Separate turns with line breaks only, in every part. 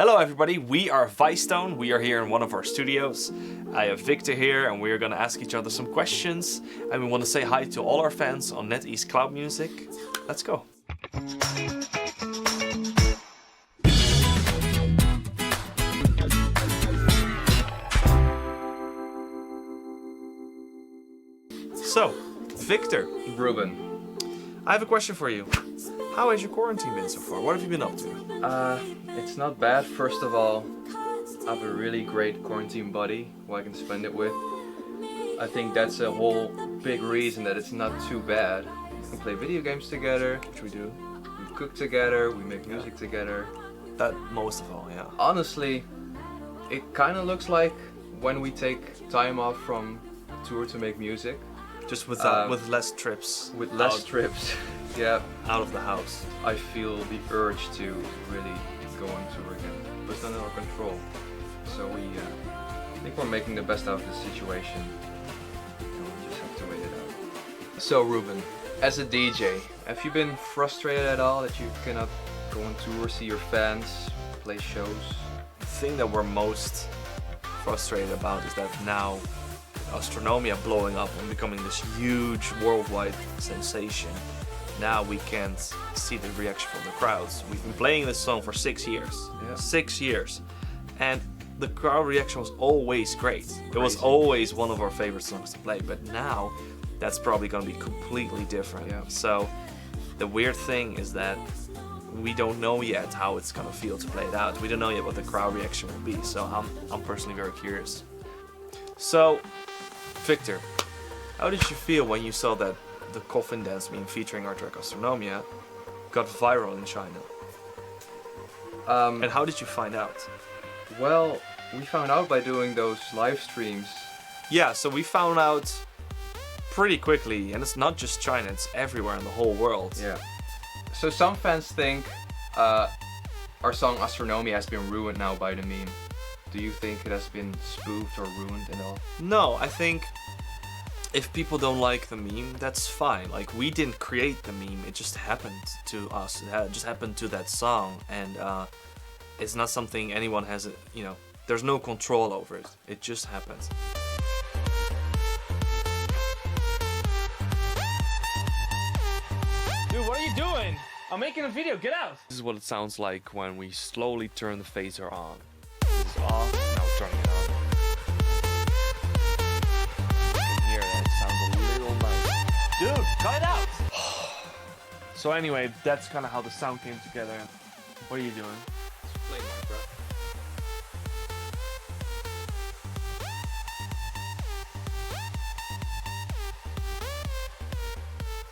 Hello everybody, we are Vicetone. We are here in one of our studios. I have Victor here and we're gonna ask each other some questions. And we want to say hi to all our fans on NetEase Cloud Music. Let's go. So, Victor.
Ruben.
I have a question for you. How has your quarantine been so far? What have you been up to?
It's not bad. First of all, I have a really great quarantine buddy who I can spend it with. I think that's a whole big reason that it's not too bad. We play video games together, which we do. We cook together, we make music together.
That most of all, yeah.
Honestly, it kind of looks like when we take time off from tour to make music.
Just with less trips.
With less trips, yeah.
Out of the house.
I feel the urge to really go on tour again, but it's under our control. So I think we're making the best out of the situation. We just have to wait it out. So Ruben, as a DJ, have you been frustrated at all that you cannot go on tour, see your fans, play shows?
The thing that we're most frustrated about is that now Astronomia blowing up and becoming this huge worldwide sensation. Now we can't see the reaction from the crowds. We've been playing this song for 6 years.
Yeah.
6 years. And the crowd reaction was always great. It was always one of our favorite songs to play. But now that's probably going to be completely different.
Yeah.
So the weird thing is that we don't know yet how it's going to feel to play it out. We don't know yet what the crowd reaction will be. So I'm personally very curious. So, Victor, how did you feel when you saw that the coffin dance meme featuring our track Astronomia got viral in China? And how did you find out?
Well, we found out by doing those live streams.
Yeah, so we found out pretty quickly, and it's not just China, it's everywhere in the whole world.
Yeah. So some fans think our song Astronomia has been ruined now by the meme. Do you think it has been spoofed or ruined at all?
No, I think if people don't like the meme, that's fine. Like, we didn't create the meme, it just happened to us. It just happened to that song, and it's not something anyone has, there's no control over it. It just happens.
Dude, what are you doing? I'm making a video, get out!
This is what it sounds like when we slowly turn the phaser on. This is off, now we're turning it on. You can hear that, it sounds a little nice.
Dude, cut it out!
So anyway, that's kind of how the sound came together. What are you doing?
Play Minecraft.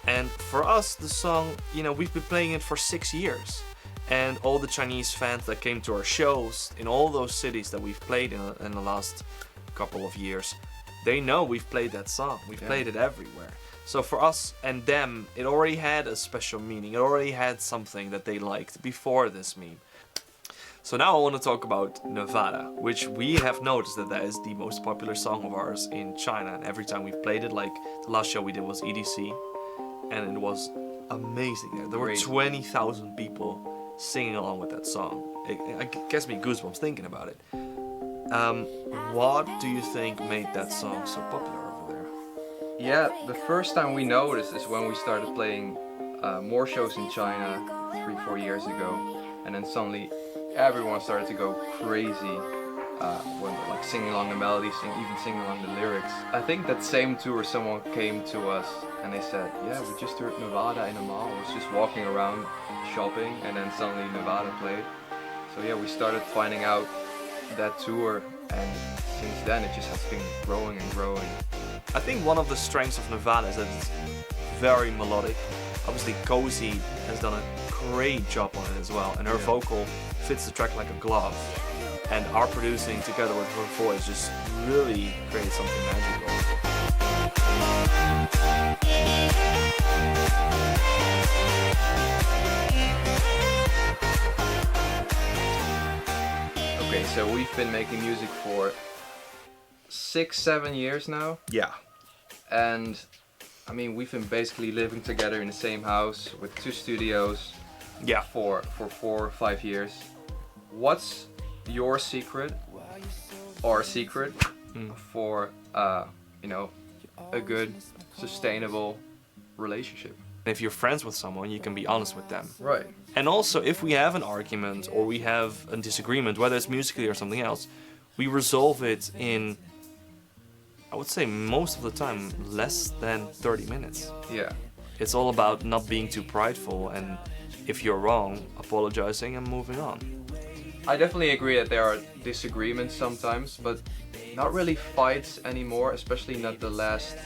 And for us, the song, we've been playing it for 6 years. And all the Chinese fans that came to our shows in all those cities that we've played in the last couple of years, they know we've played that song. We've played it everywhere. So for us and them, it already had a special meaning. It already had something that they liked before this meme. So now I want to talk about Nevada, which we have noticed that is the most popular song of ours in China. And every time we've played it, like the last show we did was EDC, and it was amazing. There were 20,000 people singing along with that song. It gets me goosebumps thinking about it. What do you think made that song so popular over there?
Yeah, the first time we noticed is when we started playing more shows in China 3-4 years ago, and then suddenly everyone started to go crazy when like singing along the melodies, even singing along the lyrics. I think that same tour someone came to us and they said, yeah, we just heard Nevada in a mall. I was just walking around shopping and then suddenly Nevada played. So yeah, we started finding out that tour, and since then it just has been growing and growing.
I think one of the strengths of Nevada is that it's very melodic. Obviously Cozy has done a great job on it as well, and her vocal fits the track like a glove. And our producing together with her voice just really created something magical.
Okay, so we've been making music for 6-7 years now.
Yeah.
And I mean, we've been basically living together in the same house with 2 studios.
Yeah.
For 4 or 5 years. What's your secret, our secret, for you know, a good, sustainable relationship.
If you're friends with someone, you can be honest with them.
Right.
And also, if we have an argument or we have a disagreement, whether it's musically or something else, we resolve it in, I would say most of the time, less than 30 minutes.
Yeah.
It's all about not being too prideful, and if you're wrong, apologizing and moving on.
I definitely agree that there are disagreements sometimes, but not really fights anymore, especially not the last,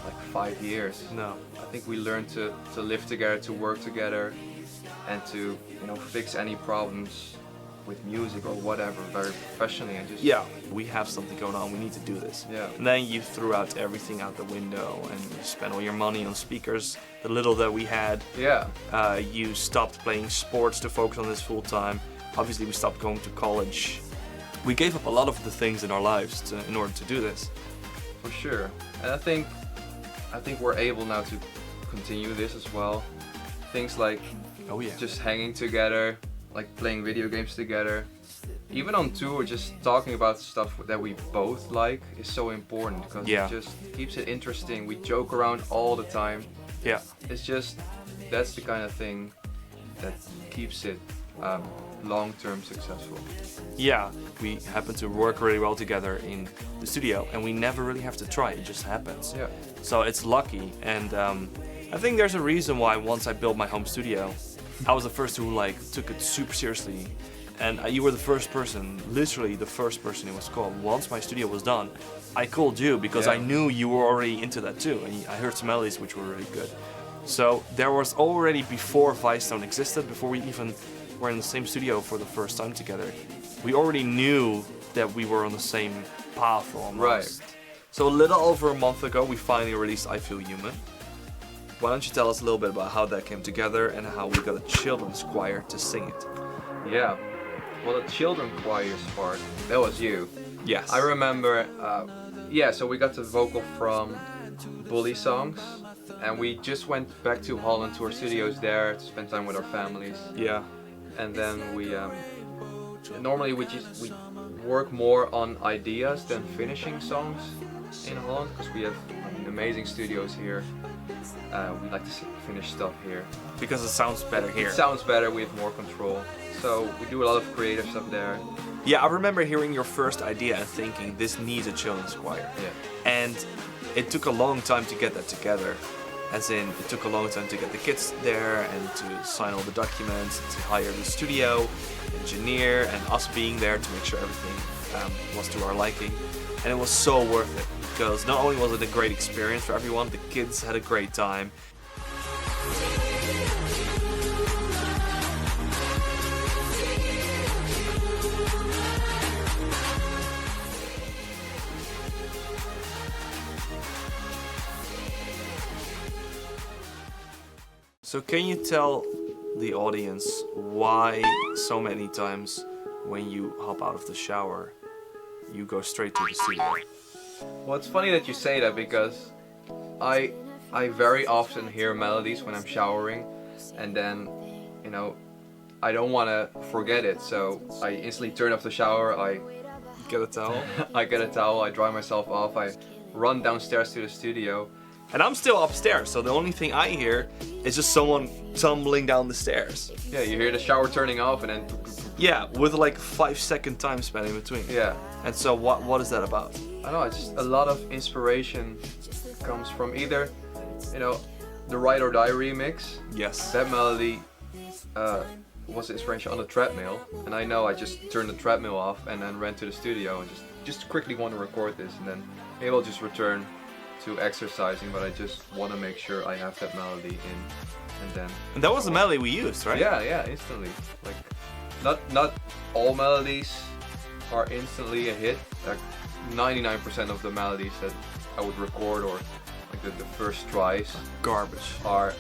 like 5 years.
No.
I think we learned to live together, to work together, and to, fix any problems with music or whatever very professionally, and just
Yeah, we have something going on, we need to do this.
Yeah.
And then you threw out everything out the window and you spent all your money on speakers, the little that we had.
Yeah.
You stopped playing sports to focus on this full time. Obviously, we stopped going to college. We gave up a lot of the things in our lives in order to do this.
For sure. And I think we're able now to continue this as well. Things like
Oh yeah.
just hanging together, like playing video games together. Even on tour, just talking about stuff that we both like is so important, because
Yeah.
it just keeps it interesting. We joke around all the time.
Yeah.
It's just, that's the kind of thing that keeps it long-term successful.
Yeah, we happen to work really well together in the studio, and we never really have to try. It just happens.
Yeah.
So it's lucky, and I think there's a reason why once I built my home studio, I was the first who took it super seriously, and you were the first person, literally the first person it was called. Once my studio was done, I called you because I
Yeah.
knew you were already into that too, and I heard some melodies which were really good. So there was already, before Vicetone existed, before we even were in the same studio for the first time together, we already knew that we were on the same path almost.
Right.
So a little over a month ago, we finally released I Feel Human. Why don't you tell us a little bit about how that came together and how we got a children's choir to sing it?
Yeah. Well, the children choir's part, that was you.
Yes.
I remember, so we got the vocal from Bully Songs, and we just went back to Holland to our studios there to spend time with our families.
Yeah.
And then we normally we work more on ideas than finishing songs in Holland, because we have amazing studios here. We like to finish stuff here.
Because it sounds better here.
It sounds better, we have more control. So we do a lot of creative stuff there.
Yeah, I remember hearing your first idea and thinking this needs a children's choir.
Yeah.
And it took a long time to get that together. As in, it took a long time to get the kids there and to sign all the documents, to hire the studio, engineer, and us being there to make sure everything was to our liking. And it was so worth it, because not only was it a great experience for everyone, the kids had a great time. So can you tell the audience why so many times when you hop out of the shower, you go straight to the studio?
Well, it's funny that you say that, because I very often hear melodies when I'm showering, and then, I don't want to forget it, so I instantly turn off the shower, I
Get a towel?
I get a towel, I dry myself off, I run downstairs to the studio.
And I'm still upstairs, so the only thing I hear is just someone tumbling down the stairs.
Yeah, you hear the shower turning off, and then
Yeah, with like 5-second time span in between.
yeah.
And so what is that about?
I don't know, it's just a lot of inspiration comes from either, the Ride or Die remix.
Yes.
That melody was the inspiration on the treadmill, and I know I just turned the treadmill off and then ran to the studio and just quickly want to record this, and then maybe I'll just return to exercising, but I just want to make sure I have that melody in, and then
And that was the melody we used, right?
yeah, instantly. Like, not all melodies are instantly a hit. Like 99% of the melodies that I would record, or like the first tries,
Garbage.
are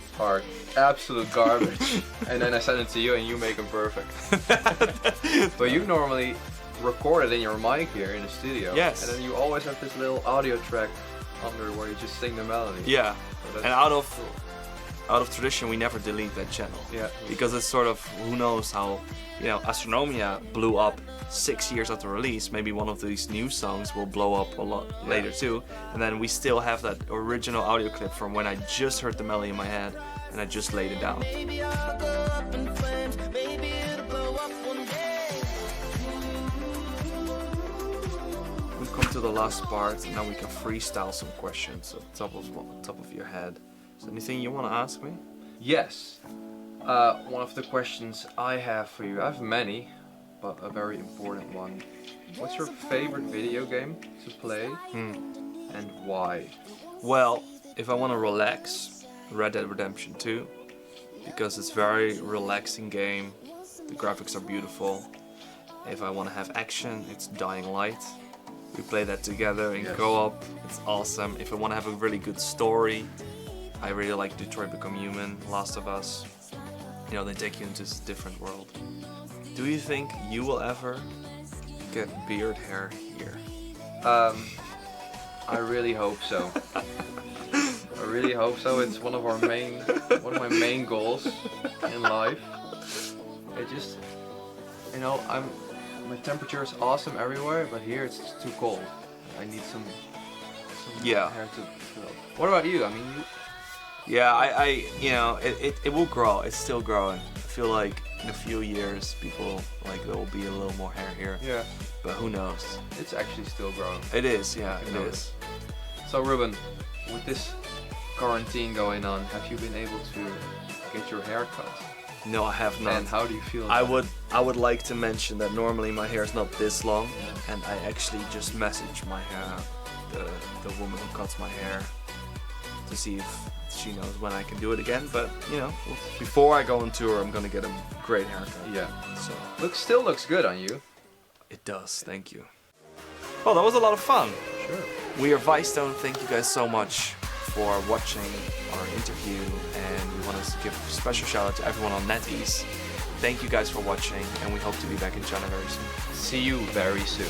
absolute garbage. And then I send it to you and you make them perfect. But you normally record it in your mic here in the studio.
Yes.
And then you always have this little audio track under where you just sing the melody.
Yeah.
So that's
And out of
cool.
out of tradition, we never delete that channel.
Yeah.
Because it's sort of, who knows how, Astronomia blew up 6 years after release. Maybe one of these new songs will blow up a lot later too. And then we still have that original audio clip from when I just heard the melody in my head and I just laid it down.
Maybe I'll go up in flames. Maybe it'll blow up one day.
We've come to the last part, and now we can freestyle some questions at the top of your head. Is there anything you want to ask me?
Yes. One of the questions I have for you, I have many, but a very important one. What's your favorite video game to play and why?
Well, if I want to relax, Red Dead Redemption 2, because it's a very relaxing game. The graphics are beautiful. If I want to have action, it's Dying Light. We play that together in co-op. It's awesome. If I want to have a really good story, I really like Detroit Become Human, Last of Us. They take you into this different world. Do you think you will ever get beard hair here?
I really hope so. I really hope so. It's one of my main goals in life. It just, my temperature is awesome everywhere, but here it's just too cold. I need some hair to fill. What about you? I mean,
it will grow. It's still growing. I feel like in a few years, people there will be a little more hair here.
Yeah.
But who knows?
It's actually still growing.
It is, yeah, it is.
So Ruben, with this quarantine going on, have you been able to get your hair cut?
No, I have not.
And how do you feel?
I would like to mention that normally my hair is not this long, and I actually just messaged my the woman who cuts my hair to see if she knows when I can do it again. But before I go on tour, I'm gonna get a great haircut.
Yeah.
So
Still looks good on you.
it does. Thank you. Well, that was a lot of fun.
Sure.
We are Vicetone. Thank you guys so much for watching our interview, and we want to give a special shout out to everyone on NetEase. Thank you guys for watching, and we hope to be back in China very soon.
See you very soon.